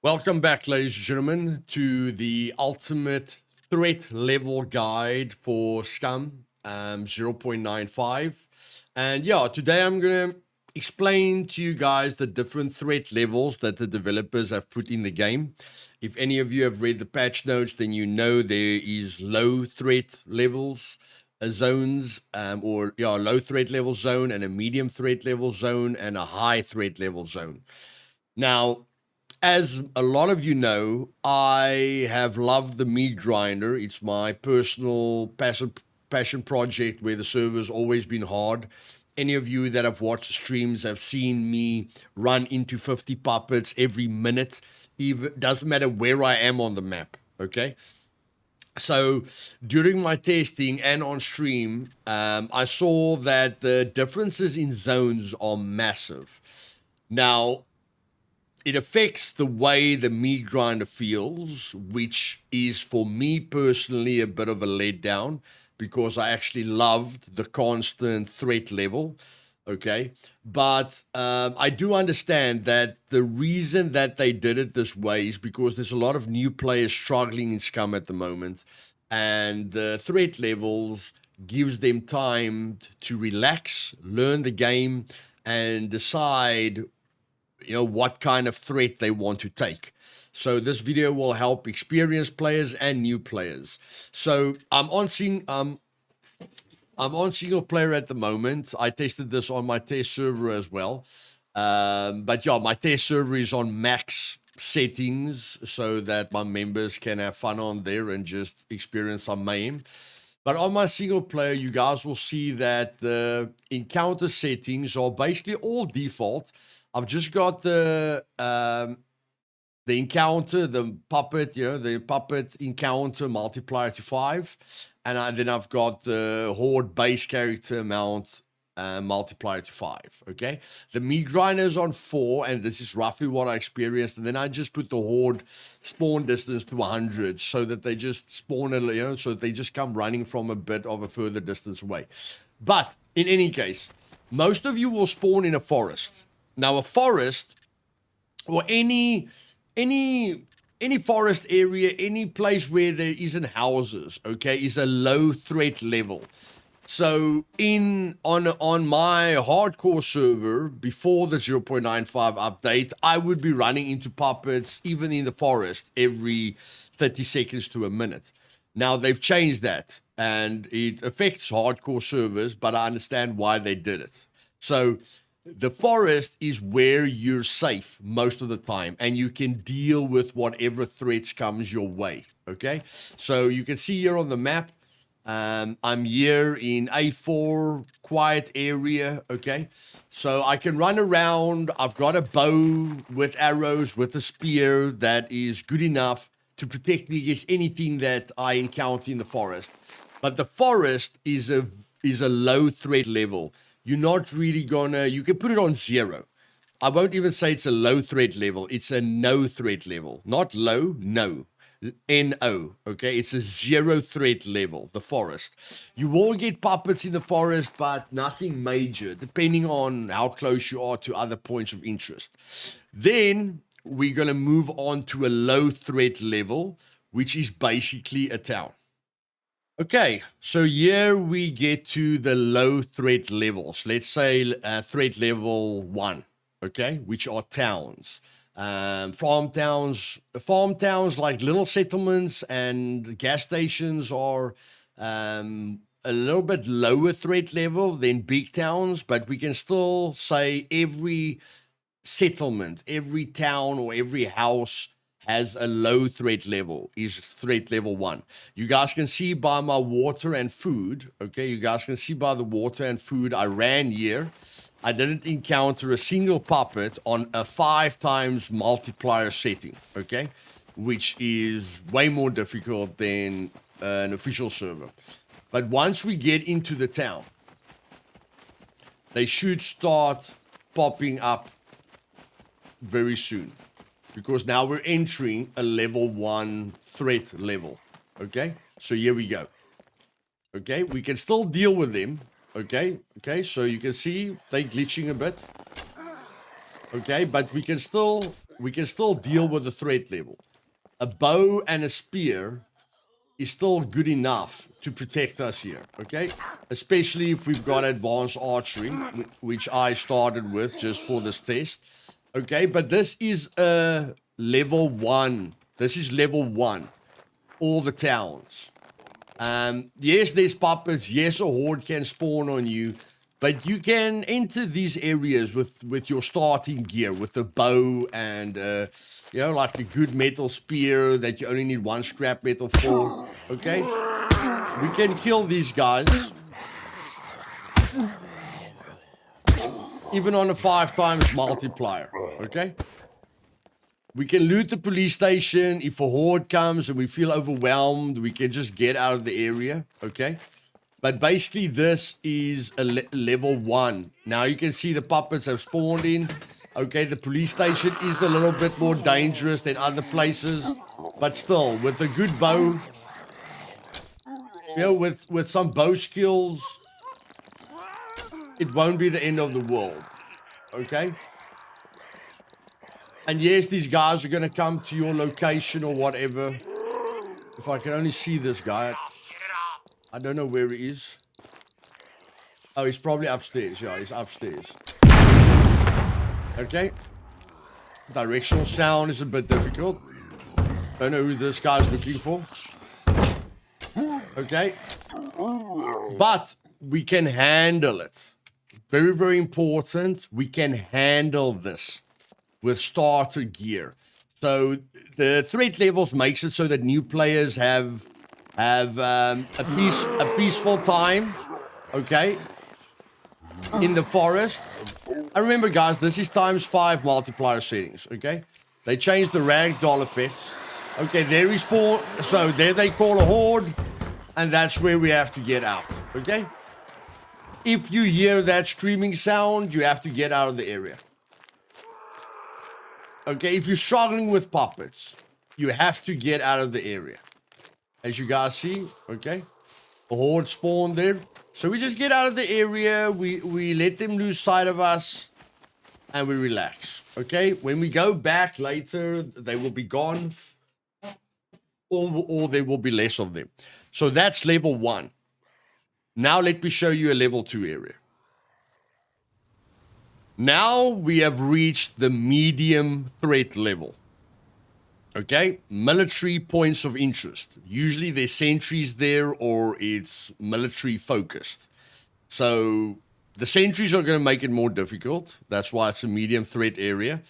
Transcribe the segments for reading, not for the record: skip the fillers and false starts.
Welcome back, ladies and gentlemen, to the ultimate threat level guide for Scum 0.95. And yeah, today I'm going to explain to you guys the different threat levels that the developers have put in the game. If any of you have read the patch notes, then you know there is low threat levels. Zones low threat level zone and a medium threat level zone and a high threat level zone. Now, as a lot of you know, I have loved the meat grinder. It's my personal passion project where the server's always been hard. Any of you that have watched the streams have seen me run into 50 puppets every minute. Even doesn't matter where I am on the map. Okay. So during my testing and on stream, I saw that the differences in zones are massive. Now, it affects the way the meat grinder feels, which is for me personally a bit of a letdown because I actually loved the constant threat level. Okay. But I do understand that the reason that they did it this way is because there's a lot of new players struggling in Scum at the moment, and the threat levels gives them time to relax, learn the game, and decide what kind of threat they want to take. So this video will help experienced players and new players. So I'm on single player at the moment. I tested this on my test server as well. But yeah, my test server is on max settings so that my members can have fun on there and just experience some mayhem. But on my single player, you guys will see that the encounter settings are basically all default. I've just got the encounter, the puppet encounter multiplier to 5, and then I've got the horde base character amount multiplier to 5. Okay, the meat grinder is on 4, and this is roughly what I experienced. And then I just put the horde spawn distance to 100, so that they just spawn so that they just come running from a bit of a further distance away. But in any case, most of you will spawn in a forest. Now, a forest or any forest area, any place where there isn't houses, okay, is a low threat level. So on my hardcore server before the 0.95 update, I would be running into puppets even in the forest every 30 seconds to a minute. Now they've changed that, and it affects hardcore servers, but I understand why they did it. So the forest is where you're safe most of the time, and you can deal with whatever threats comes your way, okay? So you can see here on the map, I'm here in A4, quiet area, okay? So I can run around. I've got a bow with arrows, with a spear that is good enough to protect me against anything that I encounter in the forest. But the forest is a low threat level. You're not really you can put it on 0. I won't even say it's a low threat level. It's a no threat level. Not low, no. NO, okay? It's a 0 threat level, the forest. You will get puppets in the forest, but nothing major, depending on how close you are to other points of interest. Then we're going to move on to a low threat level, which is basically a town. Okay, so here we get to the low threat levels. Let's say threat level 1, okay, which are towns. Farm towns like little settlements and gas stations are a little bit lower threat level than big towns, but we can still say every settlement, every town, or every house has a low threat level, is threat level 1. You guys can see by my water and food, okay? You guys can see by the water and food I ran here. I didn't encounter a single puppet on a 5 times multiplier setting, okay? Which is way more difficult than an official server. But once we get into the town, they should start popping up very soon, because now we're entering a level 1 threat level, okay? So here we go. Okay, we can still deal with them, okay? So you can see they glitching a bit. Okay, but we can still we can still deal with the threat level. A bow and a spear is still good enough to protect us here, okay? Especially if we've got advanced archery, which I started with just for this test, okay? But this is a level 1. This is level 1, all the towns. Yes, there's puppets. Yes, a horde can spawn on you. But you can enter these areas with your starting gear, with a bow and, you know, like a good metal spear that you only need 1 scrap metal for, okay? We can kill these guys. Even on a 5 times multiplier, okay? We can loot the police station. If a horde comes and we feel overwhelmed, we can just get out of the area, okay? But basically, this is a level 1. Now, you can see the puppets have spawned in. Okay, the police station is a little bit more dangerous than other places. But still, with a good bow, you know, with some bow skills, it won't be the end of the world. Okay? And yes, these guys are going to come to your location or whatever. If I can only see this guy. I don't know where he is. Oh, he's probably upstairs. Yeah, he's upstairs. Okay. Directional sound is a bit difficult. Don't know who this guy's looking for. Okay. But we can handle it. Very, very important. We can handle this with starter gear. So the threat levels makes it so that new players have a peaceful time, okay, in the forest. And remember, guys, this is ×5 multiplier settings, okay? They changed the ragdoll effects. Okay, there respawn. So there they call a horde, and that's where we have to get out, okay? If you hear that screaming sound, you have to get out of the area. Okay, if you're struggling with puppets, you have to get out of the area. As you guys see, okay, a horde spawned there. So we just get out of the area, we let them lose sight of us, and we relax, okay? When we go back later, they will be gone, or there will be less of them. So that's level 1. Now let me show you a level 2 area. Now we have reached the medium threat level. Okay, military points of interest. Usually there's sentries there or it's military focused. So the sentries are going to make it more difficult. That's why it's a medium threat area.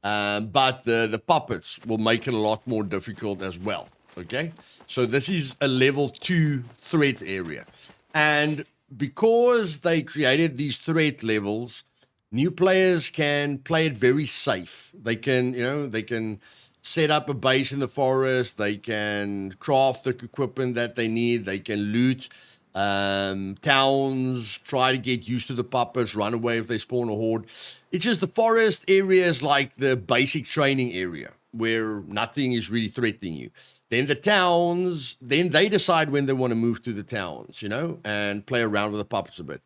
But the puppets will make it a lot more difficult as well. Okay, so this is a level 2 threat area. And because they created these threat levels, new players can play it very safe. They can, you know, they can set up a base in the forest. They can craft the equipment that they need. They can loot towns, try to get used to the puppets, run away if they spawn a horde. It's just the forest area is like the basic training area where nothing is really threatening you. Then the towns, then they decide when they want to move to the towns, you know, and play around with the puppets a bit.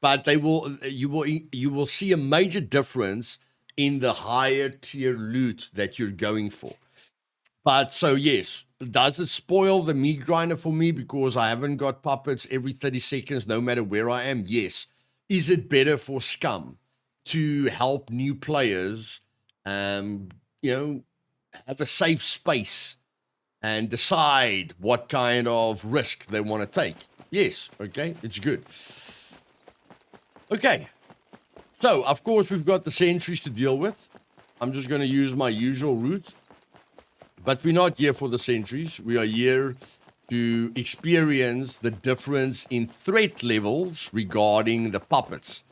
But you will see a major difference in the higher tier loot that you're going for. But so yes, does it spoil the meat grinder for me because I haven't got puppets every 30 seconds, no matter where I am? Yes. Is it better for Scum to help new players, you know, have a safe space and decide what kind of risk they want to take? Yes. Okay. It's good. Okay. So, of course, we've got the sentries to deal with. I'm just going to use my usual route. But we're not here for the sentries. We are here to experience the difference in threat levels regarding the puppets.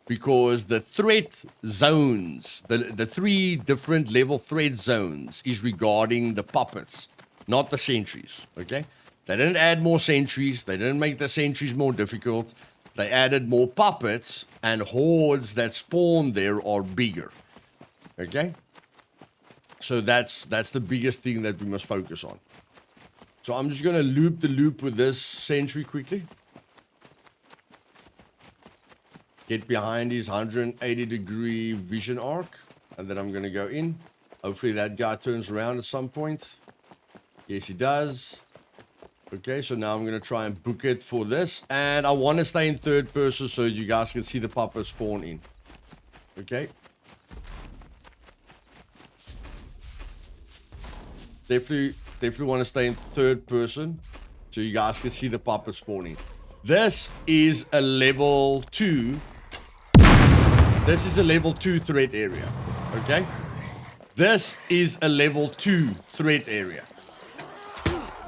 Because the threat zones, the 3 different level threat zones is regarding the puppets, not the sentries, okay? They didn't add more sentries. They didn't make the sentries more difficult. They added more puppets, and hordes that spawn there are bigger. Okay? So that's the biggest thing that we must focus on. So I'm just going to loop the loop with this sentry quickly. Get behind his 180-degree vision arc, and then I'm going to go in. Hopefully that guy turns around at some point. Yes, he does. Okay, so now I'm going to try and book it for this. And I want to stay in third person so you guys can see the puppet spawn in. Okay. Definitely want to stay in third person so you guys can see the puppet spawning. This is a level 2. This is a level 2 threat area. Okay? This is a level 2 threat area.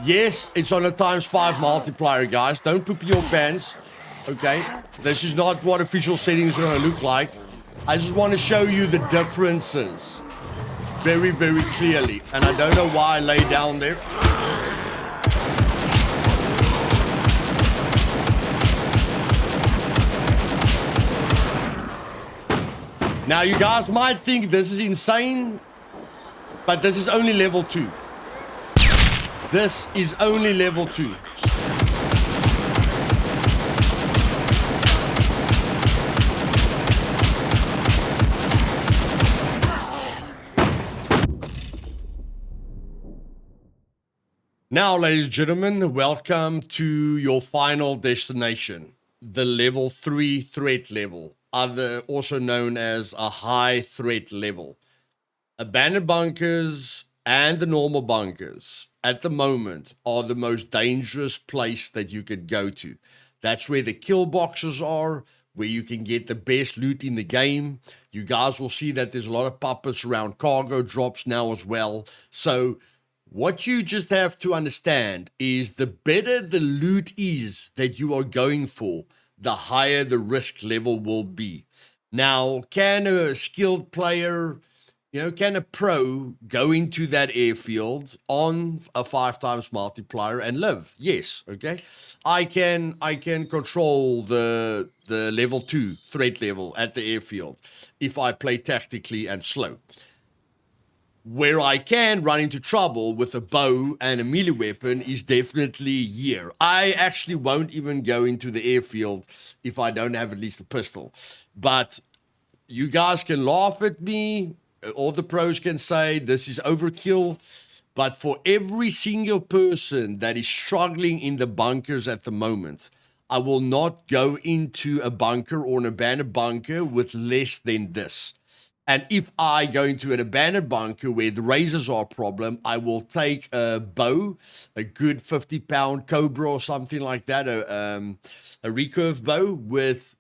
Yes, it's on a ×5 multiplier, guys. Don't poop in your pants. Okay? This is not what official settings are going to look like. I just want to show you the differences very, very clearly. And I don't know why I lay down there. Now, you guys might think this is insane, but this is only level 2. This is only level 2. Now, ladies and gentlemen, welcome to your final destination, the level 3 threat level, also known as a high threat level. Abandoned bunkers and the normal bunkers at the moment are the most dangerous place that you could go to. That's where the kill boxes are, where you can get the best loot in the game. You guys will see that there's a lot of puppets around cargo drops now as well. So what you just have to understand is the better the loot is that you are going for, the higher the risk level will be. Now, can a skilled player, can a pro go into that airfield on a 5x multiplier and live? Yes, okay. I can control the level 2 threat level at the airfield if I play tactically and slow. Where I can run into trouble with a bow and a melee weapon is definitely here. I actually won't even go into the airfield if I don't have at least a pistol. But you guys can laugh at me. All the pros can say this is overkill. But for every single person that is struggling in the bunkers at the moment, I will not go into a bunker or an abandoned bunker with less than this. And if I go into an abandoned bunker where the razors are a problem, I will take a bow, a good 50-pound Cobra or something like that, a recurve bow with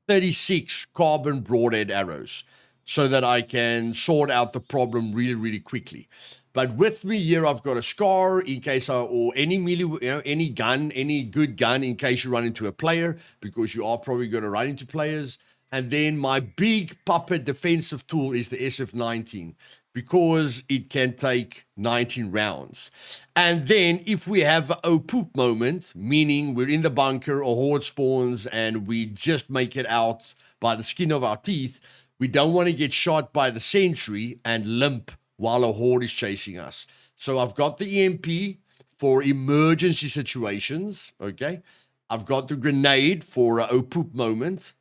36 carbon broadhead arrows so that I can sort out the problem really, really quickly. But with me here, I've got a Scar in case or any melee, any gun, any good gun in case you run into a player, because you are probably going to run into players. And then my big puppet defensive tool is the SF-19 because it can take 19 rounds. And then if we have a oh poop moment, meaning we're in the bunker or horde spawns and we just make it out by the skin of our teeth, we don't want to get shot by the sentry and limp while a horde is chasing us. So I've got the EMP for emergency situations, okay? I've got the grenade for a oh poop moment.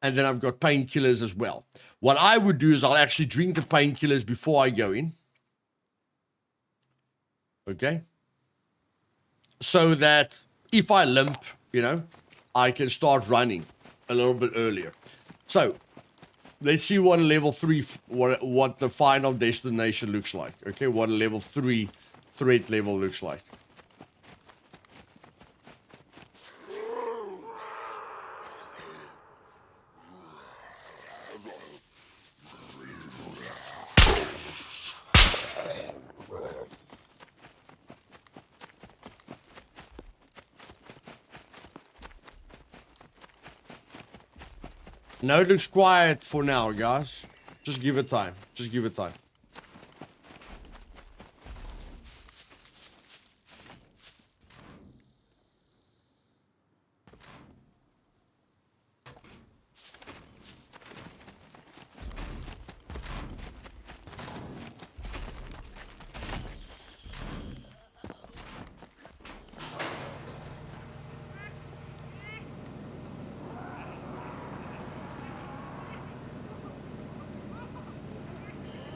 And then I've got painkillers as well. What I would do is I'll actually drink the painkillers before I go in. Okay? So that if I limp, I can start running a little bit earlier. So let's see what a level 3, what the final destination looks like. Okay, what a level 3 threat level looks like. No, it looks quiet for now, guys. Just give it time. Just give it time.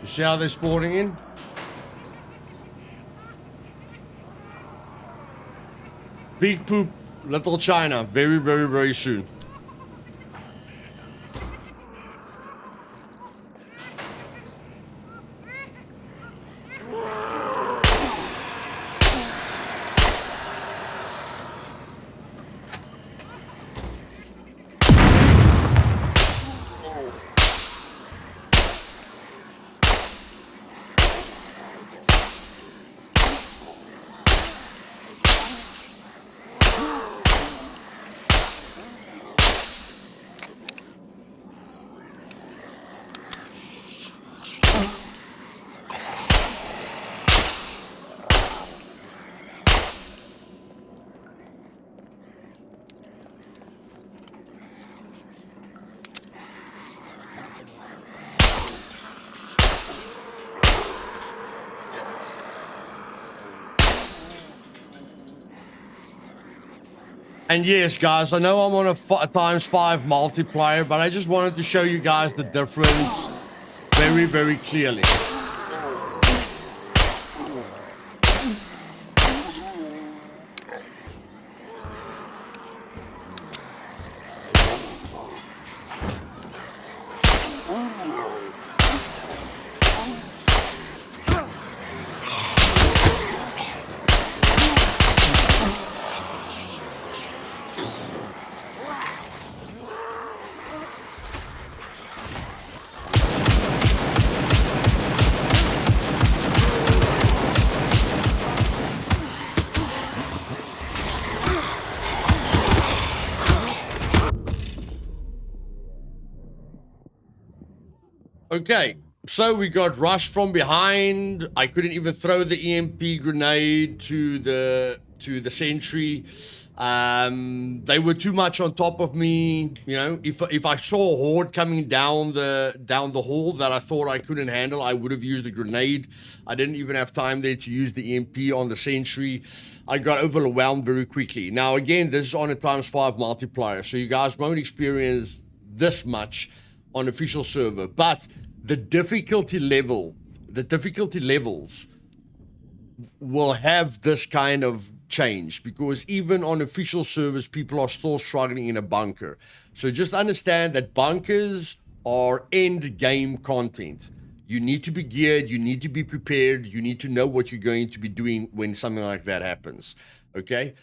see how they're spawning in? Big poop, little China, very, very, very soon. And yes, guys, I know I'm on a ×5 multiplier, but I just wanted to show you guys the difference very, very clearly. Okay, so we got rushed from behind. I couldn't even throw the EMP grenade to the sentry. They were too much on top of me. You know, if I saw a horde coming down the hall that I thought I couldn't handle, I would have used a grenade. I didn't even have time there to use the EMP on the sentry. I got overwhelmed very quickly. Now again, this is on a ×5 multiplier, so you guys won't experience this much on official server, but the difficulty levels will have this kind of change, because even on official servers, people are still struggling in a bunker. So just understand that bunkers are end game content. You need to be geared, you need to be prepared, you need to know what you're going to be doing when something like that happens. Okay?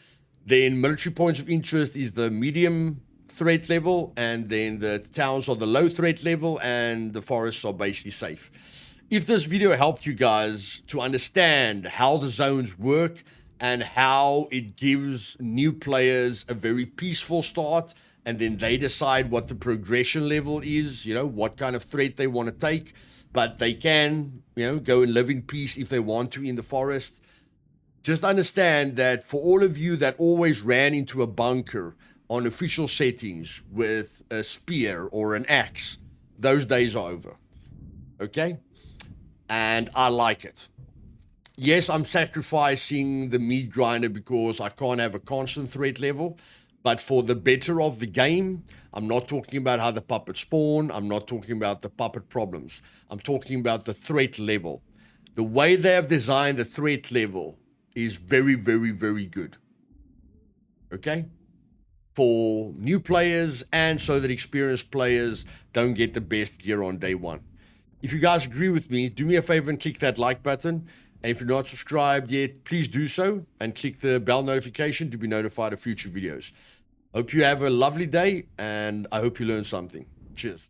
Then military points of interest is the medium threat level, and then the towns are the low threat level, and the forests are basically safe. If this video helped you guys to understand how the zones work and how it gives new players a very peaceful start, and then they decide what the progression level is, you know, what kind of threat they want to take, but they can, you know, go and live in peace if they want to in the forest. Just understand that for all of you that always ran into a bunker on official settings with a spear or an axe, those days are over. Okay? And I like it. Yes, I'm sacrificing the meat grinder because I can't have a constant threat level, but for the better of the game, I'm not talking about how the puppets spawn, I'm not talking about the puppet problems, I'm talking about the threat level. The way they have designed the threat level is very, very, very good. Okay? For new players, and so that experienced players don't get the best gear on day one. If you guys agree with me, do me a favor and click that like button. And if you're not subscribed yet, please do so, and click the bell notification to be notified of future videos. Hope you have a lovely day, and I hope you learned something. Cheers.